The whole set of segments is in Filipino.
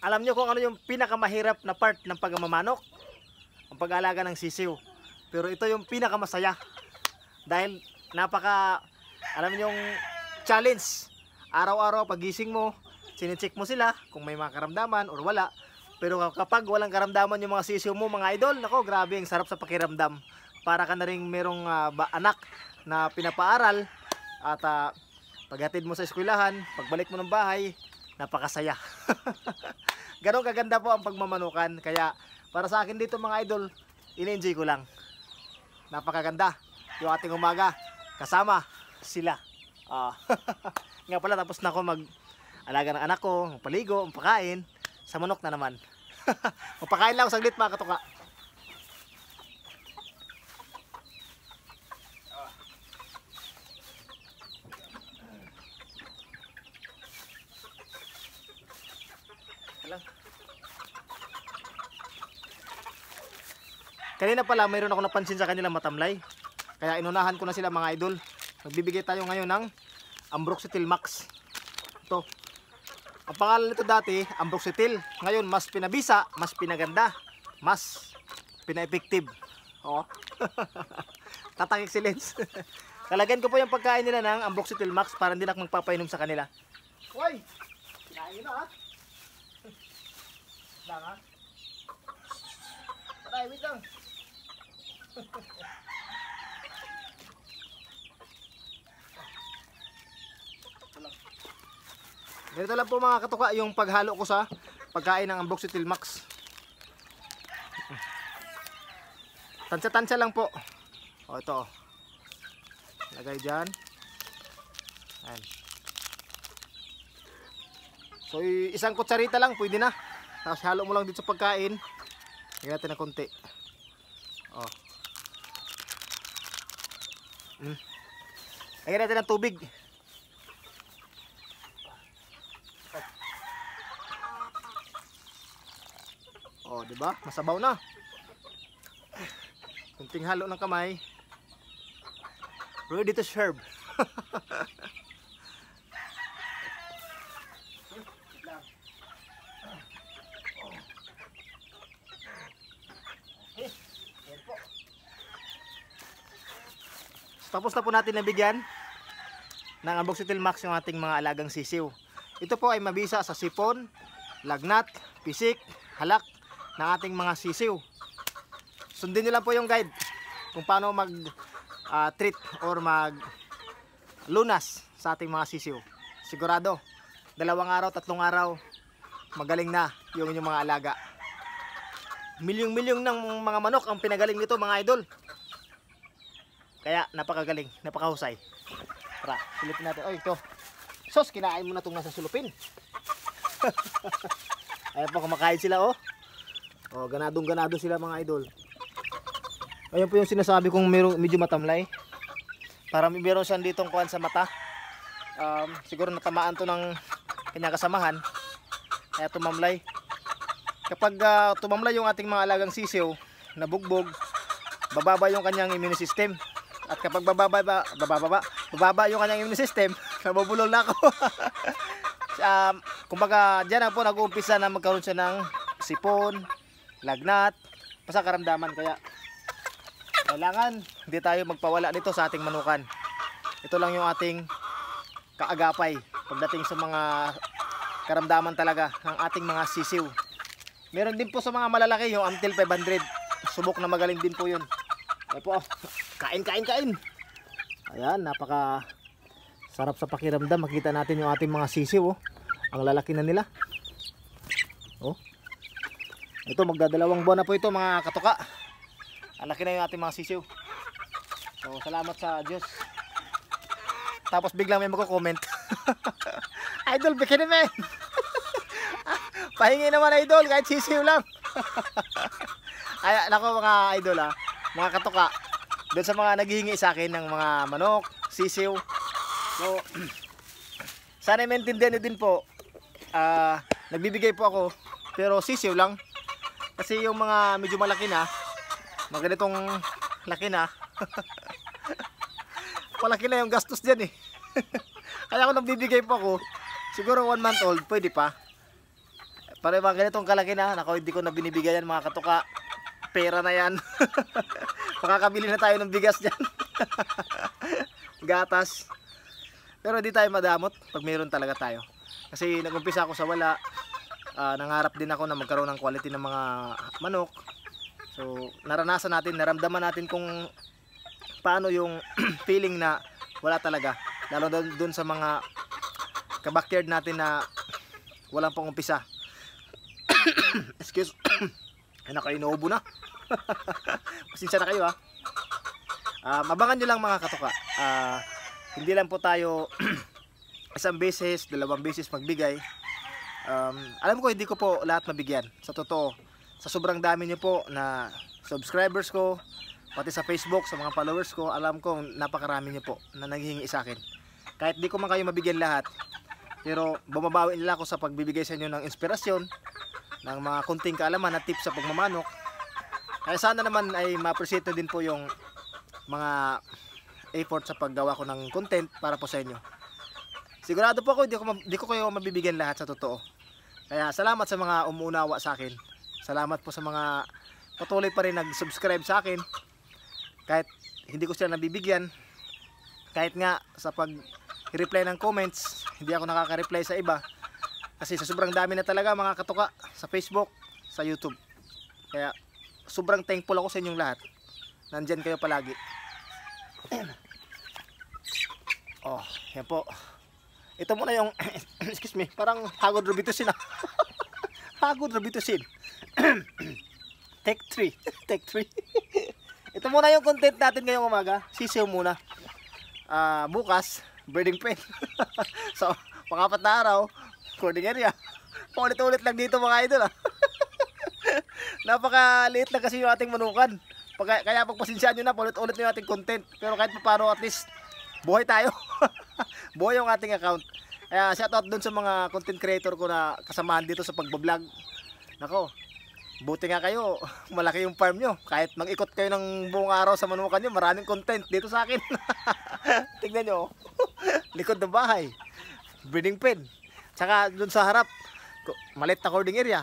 Alam nyo kung ano yung pinakamahirap na part ng pagmamamanok? Ang pag-aalaga ng sisiw. Pero ito yung pinakamasaya. Dahil alam nyo yung challenge. Araw-araw pagising mo, sinicheck mo sila kung may mga karamdaman or wala. Pero kapag walang karamdaman yung mga sisiw mo, mga idol, nako, grabe, ang sarap sa pakiramdam. Para ka na rin merong anak na pinapaaral at paghatid mo sa eskwelahan, pagbalik mo ng bahay, napakasaya. Ganon kaganda po ang pagmamanukan. Kaya para sa akin dito mga idol, in-enjoy ko lang. Napakaganda yung ating umaga kasama sila. Nga pala, tapos na ako mag-alaga ng anak ko, magpaligo, magpakain. Sa manok na naman. Magpakain lang ako saglit mga katuka. Kanina pala mayroon ako napansin sa kanila matamlay. Kaya inunahan ko na sila mga idol. Magbibigay tayo ngayon ng Ambroxetil Max. Ito. Ang pangalan nito dati, Ambroxetil. Ngayon mas pinabisa, mas pinaganda, mas pina-effective. Oh. Tatak excellence. Talagyan ko po yung pagkain nila ng Ambroxetil Max para hindi na ako magpapainom sa kanila. Hoy! Kinain na ha? Lang ha? Patay, wait lang. Ganito lang po mga katuka yung paghalo ko sa pagkain ng Ambroxetil Max. Tansya-tansya lang po. O ito. Lagay dyan. Ayan. So isang kutsarita lang pwede na. Tapos halo mo lang dito sa pagkain. Lagyan natin ng konti. O. Lagyan natin ng tubig. Oh, di ba? Masabaw na. Kunting halo ng kamay. Ready to serve. Tapos na po natin nabigyan ng Ambroxetil Max yung ating mga alagang sisiw. Ito po ay mabisa sa sipon, lagnat, pisik, halak ng ating mga sisiw. Sundin nyo lang po yung guide kung paano mag treat or mag lunas sa ating mga sisiw. Sigurado 2 araw, 3 araw magaling na yung inyong mga alaga. Milyong-milyong ng mga manok ang pinagaling nito mga idol. Kaya napakagaling, napakahusay. Tara, silipin natin. Oy, ito. Sos, kinain mo na itong nasa sulupin. Ayan po, kumakain sila oh. Oh, ganadong-ganado sila mga idol. Ayun po yung sinasabi kong medyo matamlay. Para meron siyang ditong kuwan sa mata. Siguro natamaan to ng kanyang kasamahan. Kaya tumamlay. Kapag tumamlay yung ating mga alagang sisiw, nabugbog, bababa yung kanyang immune system. At kapag bababa yung kanyang immune system, nabubulol na ako. Kumbaga, dyan na po nag-uumpisa na magkaroon siya ng sipon, lagnat, basta karamdaman. Kaya kailangan hindi tayo magpawala nito sa ating manukan. Ito lang yung ating kaagapay pagdating sa mga karamdaman talaga ng ating mga sisiw. Meron din po sa mga malalaki yung until 500. Subok na magaling din po yun. Ayan po, kain. Ayan, napaka sarap sa pakiramdam. Makita natin yung ating mga sisiw oh. Ang lalaki na nila. Oh. Ito, magdadalawang buwan na po ito mga katuka. Ang laki na yung ating mga sisiw. So, salamat sa Diyos. Tapos biglang may magko-comment. Idol, bikini man. Pahingi naman idol, kahit sisiw lang. Ay, nako mga idol mga katuka. Doon sa mga naghihingi sa akin ng mga manok, sisiw. So, sana maintindihan niyo din po. Nagbibigay po ako, pero sisiw lang. Kasi yung mga medyo malaki na, mga ganitong laki na, malaki na yung gastos dyan eh. Kaya kung nagbibigay po ako, siguro 1 month old, pwede pa. Para mga ganitong kalaki na, nako hindi ko na binibigay yan mga katuka. Pera na yan. Makakabili na tayo ng bigas dyan. Gatas. Pero hindi tayo madamot pag mayroon talaga tayo. Kasi nag-umpisa ako sa wala. Nangarap din ako na magkaroon ng quality ng mga manok. So naranasan natin, naramdaman natin kung paano yung feeling na wala talaga. Lalo doon sa mga kabakyard natin na walang pang umpisa. Excuse. Ay nakainuubo na. Pasensya na kayo ha. Abangan nyo lang mga katuka. Hindi lang po tayo isang beses, dalawang beses magbigay. Alam ko hindi ko po lahat mabigyan. Sa totoo, sa sobrang dami nyo po na subscribers ko, pati sa Facebook, sa mga followers ko, alam ko napakarami nyo po na naghihingi sa akin. Kahit di ko man kayo mabigyan lahat, pero bumabawi nila ako sa pagbibigay sa inyo ng inspirasyon, ng mga kunting kaalaman at tips sa pagmamanok. Kaya sana naman ay ma-appreciate din po yung mga effort sa paggawa ko ng content para po sa inyo. Sigurado po ako hindi ko kayo mabibigyan lahat sa totoo. Kaya salamat sa mga umuunawa sa akin. Salamat po sa mga patuloy pa rin nag-subscribe sa akin. Kahit hindi ko sila nabibigyan. Kahit nga sa pag-reply ng comments, hindi ako nakaka-reply sa iba. Kasi sa sobrang dami na talaga mga katuka sa Facebook, sa YouTube. Kaya sobrang thankful ako sa inyong lahat. Nandyan kayo palagi. Oh, yan po. Ito muna yung excuse me, parang hagod Robitussin. Hagod Robitussin. Take 3. Take 3. Ito muna yung content natin ngayong umaga. Sisiw muna. Bukas, birding pen. So, pang-4 na araw, recording area. Paulit-ulit lang dito mga idol. Napakaliit lang kasi yung ating manukan. Kaya pagpasensyaan nyo na, paulit-ulit yung ating content. Pero kahit paano at least, buhay tayo. Buhay yung ating account. Kaya shoutout dun sa mga content creator ko na kasamahan dito sa pagbablog. Nako, buti nga kayo, malaki yung farm nyo. Kahit mag-ikot kayo ng buong araw sa manukan nyo, maraming content dito sa akin. Tignan nyo, likod ng bahay, breeding pen. Tsaka dun sa harap, maliit na hoarding area.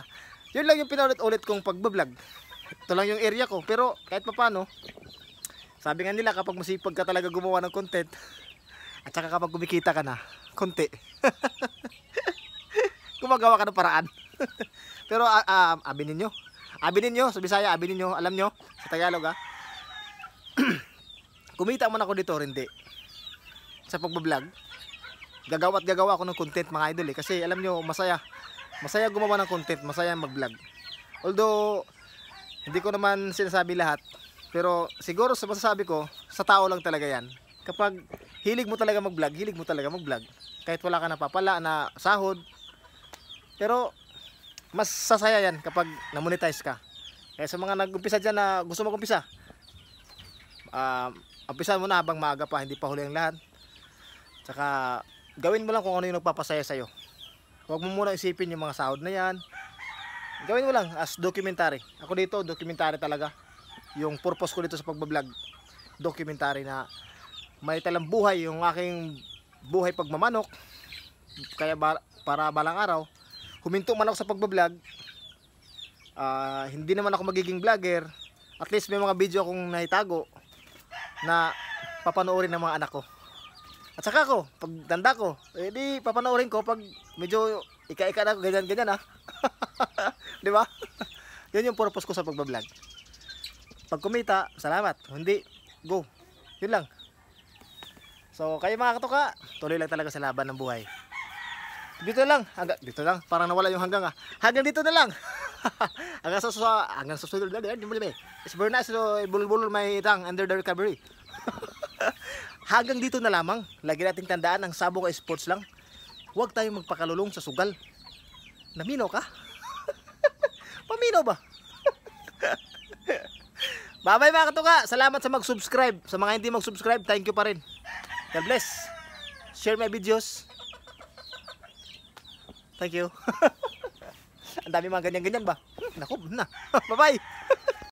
Yun lang yung pinaulit-ulit kong pagbablog. Ito lang yung area ko. Pero kahit paano, sabi nga nila kapag masipag ka talaga gumawa ng content, at saka kapag kumikita ka na, konti. Gumagawa ka ng paraan. Pero abinin nyo, sa Bisaya, abinin nyo, alam nyo, sa Tagalog ha. Kumita man ako dito, hindi. Sa pagbablog, gagawa ako ng content mga idol eh. Kasi alam nyo, masaya gumawa ng content, masaya mag-vlog. Although, hindi ko naman sinasabi lahat, pero siguro sa masasabi ko, sa tao lang talaga yan. Kapag hilig mo talaga mag-vlog, kahit wala ka napapala na sahod, pero mas sasaya yan kapag na-monetize ka. Kaya sa mga nag-umpisa dyan na gusto mag-umpisa, umpisa mo na habang maaga pa, hindi pa huli ang lahat. Tsaka gawin mo lang kung ano yung nagpapasaya sa'yo. Huwag mo muna isipin yung mga sahod na yan. Gawin mo lang as documentary. Ako dito, documentary talaga. Yung purpose ko dito sa pagbablog, documentary na may talang buhay yung aking buhay pagmamanok. Kaya para balang araw, huminto man ako sa pagbablog, hindi naman ako magiging vlogger. At least may mga video akong nahitago na papanoorin ng mga anak ko. At saka ko, pag tanda ko, di papanoorin ko pag medyo ika-ika na ganyan ha. Di ba? Yun yung purpose ko sa pagbablog. Pag kumita, salamat. Hindi, go. Yun lang. So, kayo mga katuka, tuloy lang talaga sa laban ng buhay. Dito lang, parang nawala yung hanggang hanggang dito na lang. hanggang sa susunod na din. It's very nice to bulbul my tongue under the recovery. Hanggang dito na lamang. Lagi nating tandaan, ang sabong ay sports lang. Huwag tayong magpakalulong sa sugal. Naminaw ka? Paminaw ba? Bye-bye mga katuka. Salamat sa mag-subscribe. Sa mga hindi mag-subscribe, thank you pa rin. God bless. Share my videos. Thank you. Ang dami mga ganyan-ganyan ba? Naku, na. Bye-bye.